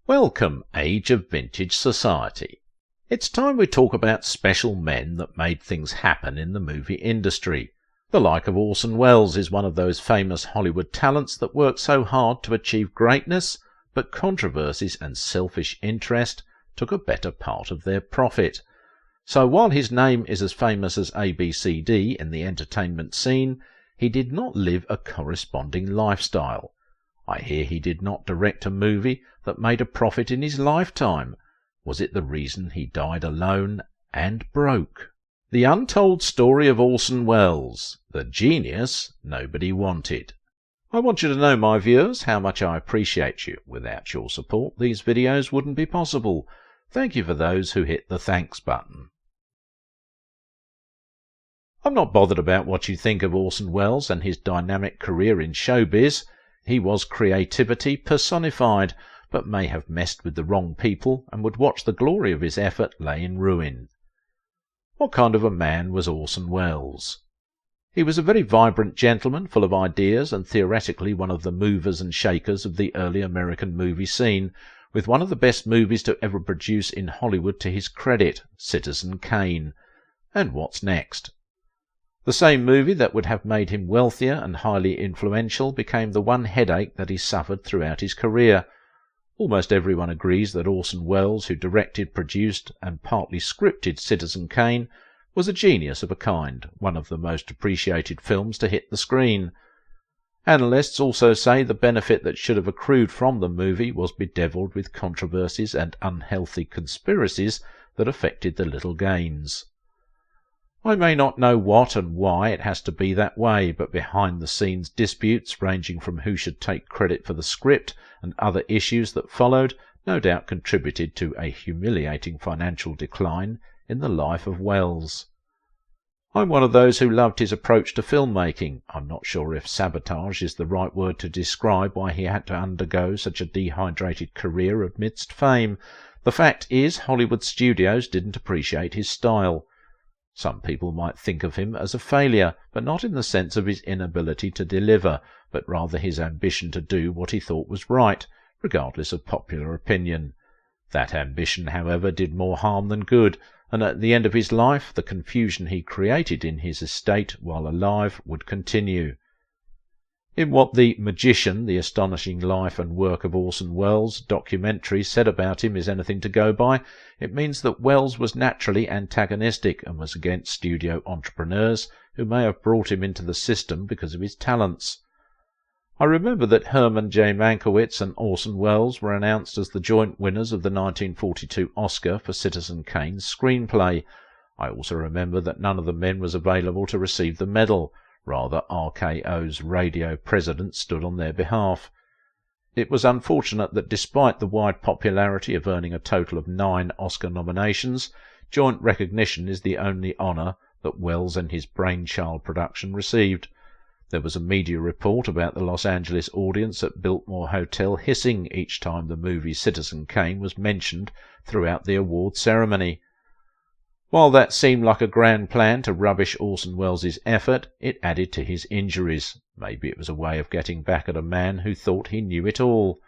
Welcome, age of vintage society. It's time we talk about special men that made things happen in the movie industry. The like of Orson Welles is one of those famous Hollywood talents that worked so hard to achieve greatness, but controversies and selfish interest took a better part of their profit. So while his name is as famous as ABCD in the entertainment scene, he did not live a corresponding lifestyle. I hear he did not direct a movie that made a profit in his lifetime. Was it the reason he died alone and broke? The untold story of Orson Welles, the genius nobody wanted. I want you to know, my viewers, how much I appreciate you. Without your support, these videos wouldn't be possible. Thank you for those who hit the thanks button. I'm not bothered about what you think of Orson Welles and his dynamic career in showbiz. He was creativity personified, but may have messed with the wrong people and would watch the glory of his effort lay in ruin. What kind of a man was Orson Welles? He was a very vibrant gentleman, full of ideas, and theoretically one of the movers and shakers of the early American movie scene, with one of the best movies to ever produce in Hollywood to his credit, Citizen Kane. And what's next? The same movie that would have made him wealthier and highly influential became the one headache that he suffered throughout his career. Almost everyone agrees that Orson Welles, who directed, produced, and partly scripted Citizen Kane, was a genius of a kind, one of the most appreciated films to hit the screen. Analysts also say the benefit that should have accrued from the movie was bedevilled with controversies and unhealthy conspiracies that affected the little gains. I may not know what and why it has to be that way, but behind-the-scenes disputes ranging from who should take credit for the script and other issues that followed no doubt contributed to a humiliating financial decline in the life of Welles. I'm one of those who loved his approach to filmmaking. I'm not sure if sabotage is the right word to describe why he had to undergo such a dehydrated career amidst fame. The fact is, Hollywood studios didn't appreciate his style. Some people might think of him as a failure, but not in the sense of his inability to deliver, but rather his ambition to do what he thought was right, regardless of popular opinion. That ambition, however, did more harm than good, and at the end of his life the confusion he created in his estate while alive would continue. In what The Magician, The Astonishing Life and Work of Orson Welles documentary said about him is anything to go by, it means that Welles was naturally antagonistic and was against studio entrepreneurs who may have brought him into the system because of his talents. I remember that Herman J. Mankiewicz and Orson Welles were announced as the joint winners of the 1942 Oscar for Citizen Kane's screenplay. I also remember that none of the men was available to receive the medal. Rather, RKO's radio president stood on their behalf. It was unfortunate that despite the wide popularity of earning a total of 9 Oscar nominations, joint recognition is the only honour that Welles and his brainchild production received. There was a media report about the Los Angeles audience at Biltmore Hotel hissing each time the movie Citizen Kane was mentioned throughout the award ceremony. While that seemed like a grand plan to rubbish Orson Welles' effort, it added to his injuries. Maybe it was a way of getting back at a man who thought he knew it all.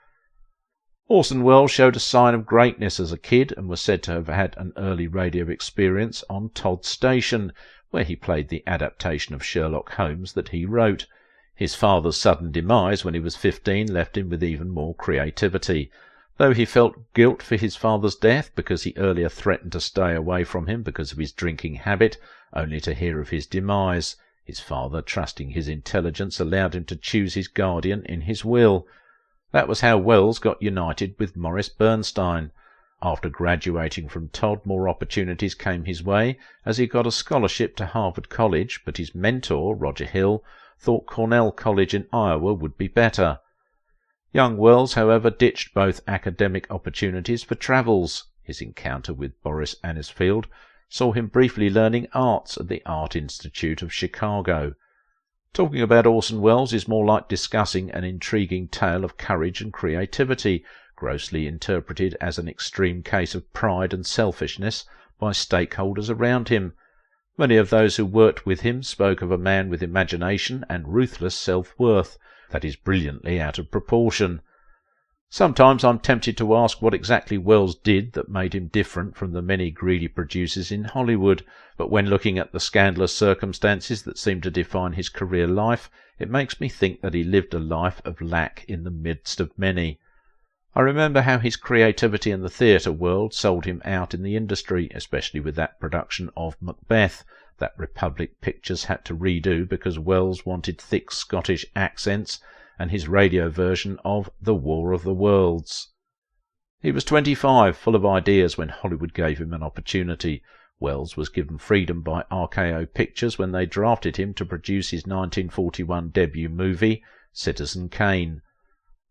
Orson Welles showed a sign of greatness as a kid and was said to have had an early radio experience on Todd Station, where he played the adaptation of Sherlock Holmes that he wrote. His father's sudden demise when he was 15 left him with even more creativity. Though he felt guilt for his father's death because he earlier threatened to stay away from him because of his drinking habit, only to hear of his demise, his father, trusting his intelligence, allowed him to choose his guardian in his will. That was how Welles got united with Morris Bernstein. After graduating from Todd, more opportunities came his way, as he got a scholarship to Harvard College, but his mentor, Roger Hill, thought Cornell College in Iowa would be better. Young Welles, however, ditched both academic opportunities for travels. His encounter with Boris Anisfield saw him briefly learning arts at the Art Institute of Chicago. Talking about Orson Welles is more like discussing an intriguing tale of courage and creativity, grossly interpreted as an extreme case of pride and selfishness by stakeholders around him. Many of those who worked with him spoke of a man with imagination and ruthless self-worth that is brilliantly out of proportion. Sometimes I'm tempted to ask what exactly Wells did that made him different from the many greedy producers in Hollywood, but when looking at the scandalous circumstances that seem to define his career life, it makes me think that he lived a life of lack in the midst of many. I remember how his creativity in the theatre world sold him out in the industry, especially with that production of Macbeth that Republic Pictures had to redo because Wells wanted thick Scottish accents, and his radio version of The War of the Worlds. He was 25, full of ideas when Hollywood gave him an opportunity. Wells was given freedom by RKO Pictures when they drafted him to produce his 1941 debut movie, Citizen Kane.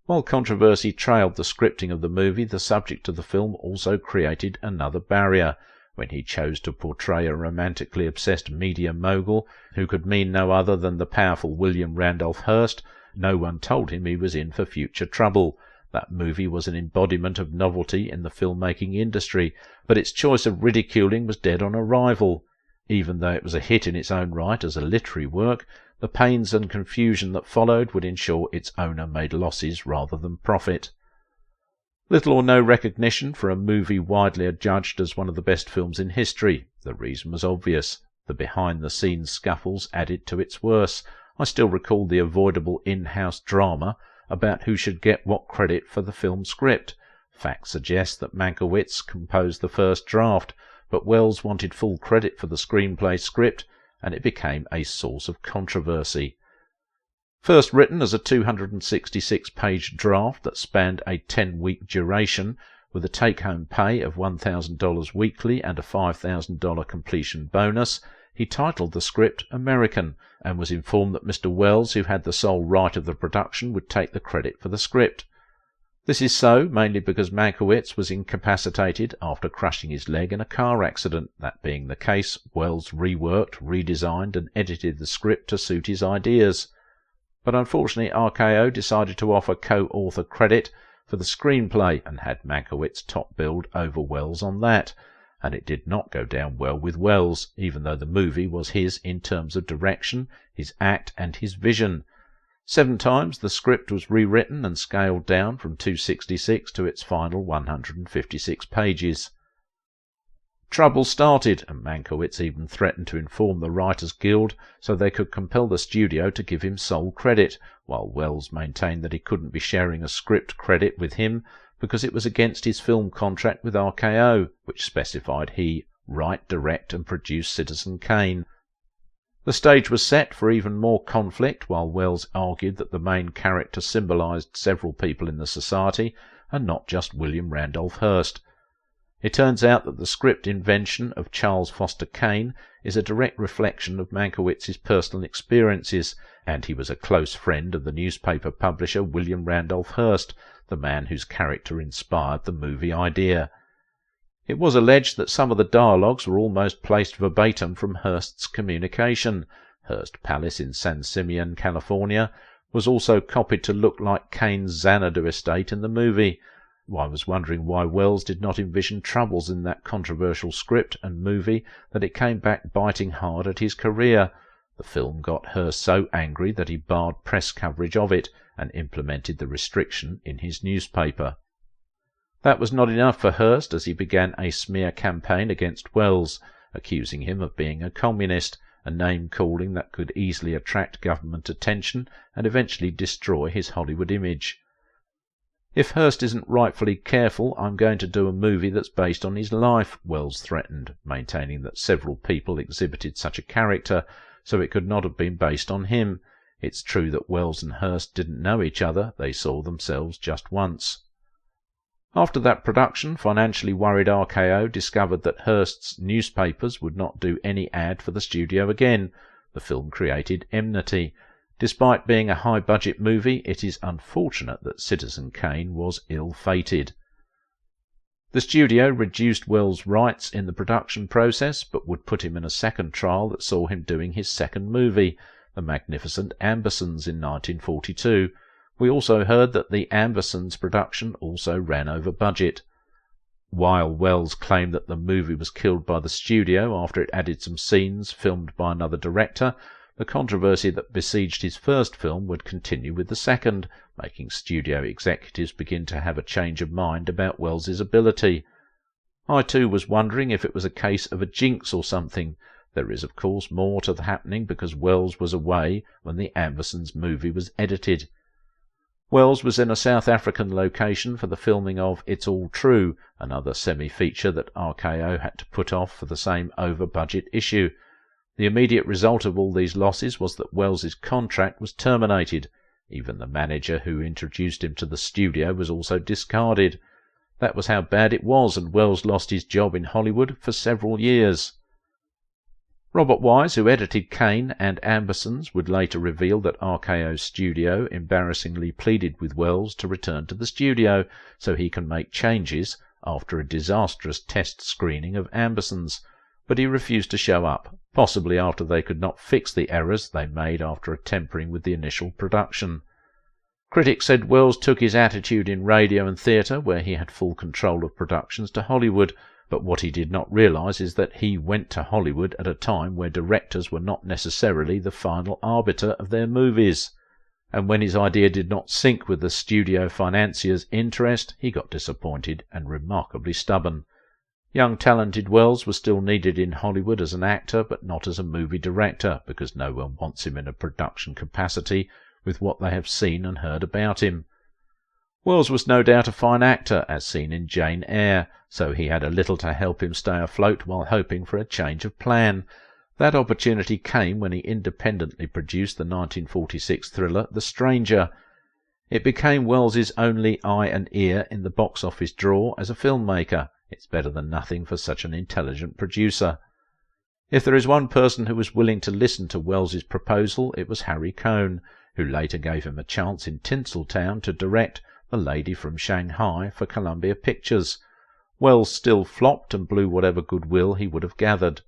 While controversy trailed the scripting of the movie, the subject of the film also created another barrier. When he chose to portray a romantically obsessed media mogul who could mean no other than the powerful William Randolph Hearst, no one told him he was in for future trouble. That movie was an embodiment of novelty in the filmmaking industry, but its choice of ridiculing was dead on arrival. Even though it was a hit in its own right as a literary work, the pains and confusion that followed would ensure its owner made losses rather than profit. Little or no recognition for a movie widely adjudged as one of the best films in history. The reason was obvious. The behind-the-scenes scuffles added to its worse. I still recall the avoidable in-house drama about who should get what credit for the film script. Facts suggest that Mankiewicz composed the first draft, but Wells wanted full credit for the screenplay script, and it became a source of controversy. First written as a 266-page draft that spanned a 10-week duration, with a take-home pay of $1,000 weekly and a $5,000 completion bonus, he titled the script American, and was informed that Mr. Wells, who had the sole right of the production, would take the credit for the script. This is so mainly because Mankiewicz was incapacitated after crushing his leg in a car accident. That being the case, Wells reworked, redesigned and edited the script to suit his ideas. But unfortunately RKO decided to offer co-author credit for the screenplay and had Mankiewicz top billed over Wells on that, and it did not go down well with Wells, even though the movie was his in terms of direction, his act and his vision. 7 times the script was rewritten and scaled down from 266 to its final 156 pages. Trouble started, and Mankiewicz even threatened to inform the Writers' Guild so they could compel the studio to give him sole credit, while Wells maintained that he couldn't be sharing a script credit with him because it was against his film contract with RKO, which specified he write, direct and produce Citizen Kane. The stage was set for even more conflict, while Wells argued that the main character symbolized several people in the society and not just William Randolph Hearst. It turns out that the script invention of Charles Foster Kane is a direct reflection of Mankiewicz's personal experiences, and he was a close friend of the newspaper publisher William Randolph Hearst, the man whose character inspired the movie idea. It was alleged that some of the dialogues were almost placed verbatim from Hearst's communication. Hearst Palace in San Simeon, California, was also copied to look like Kane's Xanadu estate in the movie. I was wondering why Wells did not envision troubles in that controversial script and movie that it came back biting hard at his career. The film got Hearst so angry that he barred press coverage of it and implemented the restriction in his newspaper. That was not enough for Hearst as he began a smear campaign against Wells, accusing him of being a communist, a name-calling that could easily attract government attention and eventually destroy his Hollywood image. "If Hearst isn't rightfully careful, I'm going to do a movie that's based on his life," Wells threatened, maintaining that several people exhibited such a character, so it could not have been based on him. It's true that Wells and Hearst didn't know each other, they saw themselves just once. After that production, financially worried RKO discovered that Hearst's newspapers would not do any ad for the studio again. The film created enmity. Despite being a high-budget movie, it is unfortunate that Citizen Kane was ill-fated. The studio reduced Wells' rights in the production process, but would put him in a second trial that saw him doing his second movie, The Magnificent Ambersons, in 1942. We also heard that the Ambersons production also ran over budget. While Wells claimed that the movie was killed by the studio after it added some scenes filmed by another director, The controversy that besieged his first film would continue with the second, making studio executives begin to have a change of mind about Wells's ability. I too was wondering if it was a case of a jinx or something. There is, of course, more to the happening because Wells was away when the Ambersons movie was edited. Wells was in a South African location for the filming of It's All True, another semi-feature that RKO had to put off for the same over-budget issue. The immediate result of all these losses was that Wells's contract was terminated. Even the manager who introduced him to the studio was also discarded. That was how bad it was, and Wells lost his job in Hollywood for several years. Robert Wise, who edited Kane and Ambersons, would later reveal that RKO's studio embarrassingly pleaded with Wells to return to the studio so he can make changes after a disastrous test screening of Ambersons, but he refused to show up, possibly after they could not fix the errors they made after a tampering with the initial production. Critics said Wells took his attitude in radio and theatre, where he had full control of productions, to Hollywood, but what he did not realise is that he went to Hollywood at a time where directors were not necessarily the final arbiter of their movies. And when his idea did not sync with the studio financier's interest, he got disappointed and remarkably stubborn. Young talented Wells was still needed in Hollywood as an actor, but not as a movie director, because no one wants him in a production capacity with what they have seen and heard about him. Wells was no doubt a fine actor, as seen in Jane Eyre, so he had a little to help him stay afloat while hoping for a change of plan. That opportunity came when he independently produced the 1946 thriller The Stranger. It became Wells's only eye and ear in the box office draw as a filmmaker. It's better than nothing for such an intelligent producer. If there is one person who was willing to listen to Wells's proposal, it was Harry Cohn, who later gave him a chance in Tinseltown to direct The Lady from Shanghai for Columbia Pictures. Wells still flopped and blew whatever goodwill he would have gathered.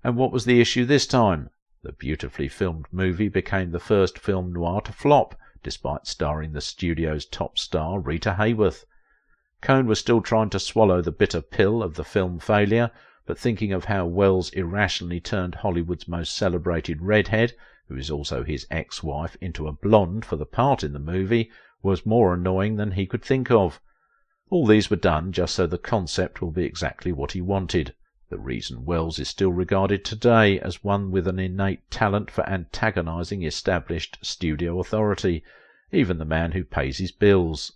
And what was the issue this time? The beautifully filmed movie became the first film noir to flop, despite starring the studio's top star Rita Hayworth. Cohn was still trying to swallow the bitter pill of the film failure, but thinking of how Wells irrationally turned Hollywood's most celebrated redhead, who is also his ex-wife, into a blonde for the part in the movie, was more annoying than he could think of. All these were done just so the concept will be exactly what he wanted. The reason Wells is still regarded today as one with an innate talent for antagonizing established studio authority, even the man who pays his bills.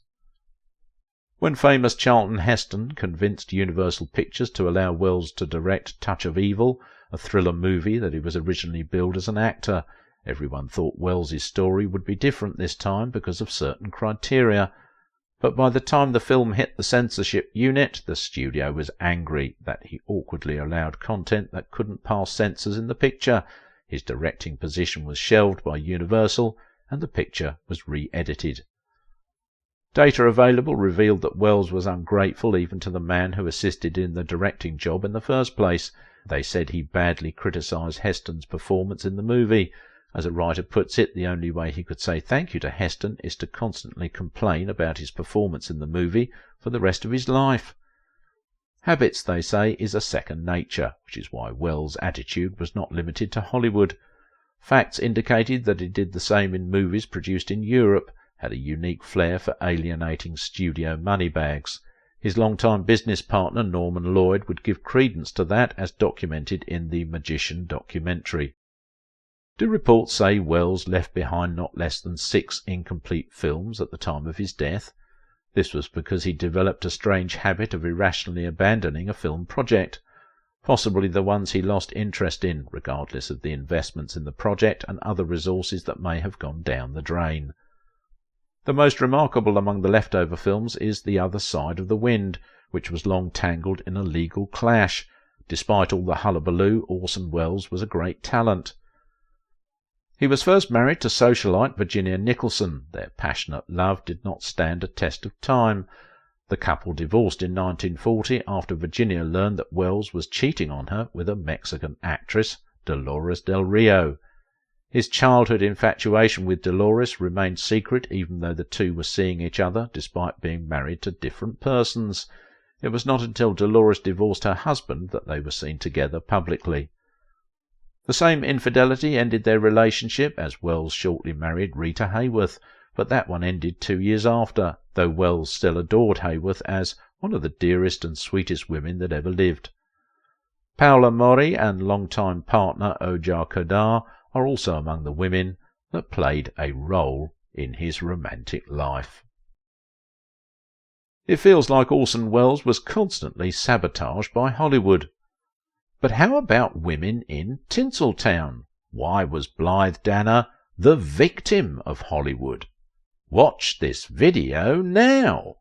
When famous Charlton Heston convinced Universal Pictures to allow Wells to direct Touch of Evil, a thriller movie that he was originally billed as an actor, everyone thought Wells's story would be different this time because of certain criteria. But by the time the film hit the censorship unit, the studio was angry that he awkwardly allowed content that couldn't pass censors in the picture. His directing position was shelved by Universal, and the picture was re-edited. Data available revealed that Wells was ungrateful even to the man who assisted in the directing job in the first place. They said he badly criticised Heston's performance in the movie. As a writer puts it, the only way he could say thank you to Heston is to constantly complain about his performance in the movie for the rest of his life. Habits, they say, is a second nature, which is why Wells' attitude was not limited to Hollywood. Facts indicated that he did the same in movies produced in Europe, had a unique flair for alienating studio moneybags. His longtime business partner Norman Lloyd would give credence to that, as documented in the Magician documentary. Do reports say Wells left behind not less than 6 incomplete films at the time of his death? This was because he developed a strange habit of irrationally abandoning a film project, possibly the ones he lost interest in, regardless of the investments in the project and other resources that may have gone down the drain. The most remarkable among the leftover films is The Other Side of the Wind, which was long tangled in a legal clash. Despite all the hullabaloo, Orson Welles was a great talent. He was first married to socialite Virginia Nicholson. Their passionate love did not stand a test of time. The couple divorced in 1940 after Virginia learned that Welles was cheating on her with a Mexican actress, Dolores Del Rio. His childhood infatuation with Dolores remained secret even though the two were seeing each other despite being married to different persons. It was not until Dolores divorced her husband that they were seen together publicly. The same infidelity ended their relationship, as Wells shortly married Rita Hayworth, but that one ended 2 years after, though Wells still adored Hayworth as one of the dearest and sweetest women that ever lived. Paula Mori and longtime partner Ojar Kodar are also among the women that played a role in his romantic life. It feels like Orson Welles was constantly sabotaged by Hollywood. But how about women in Tinseltown? Why was Blythe Danner the victim of Hollywood? Watch this video now.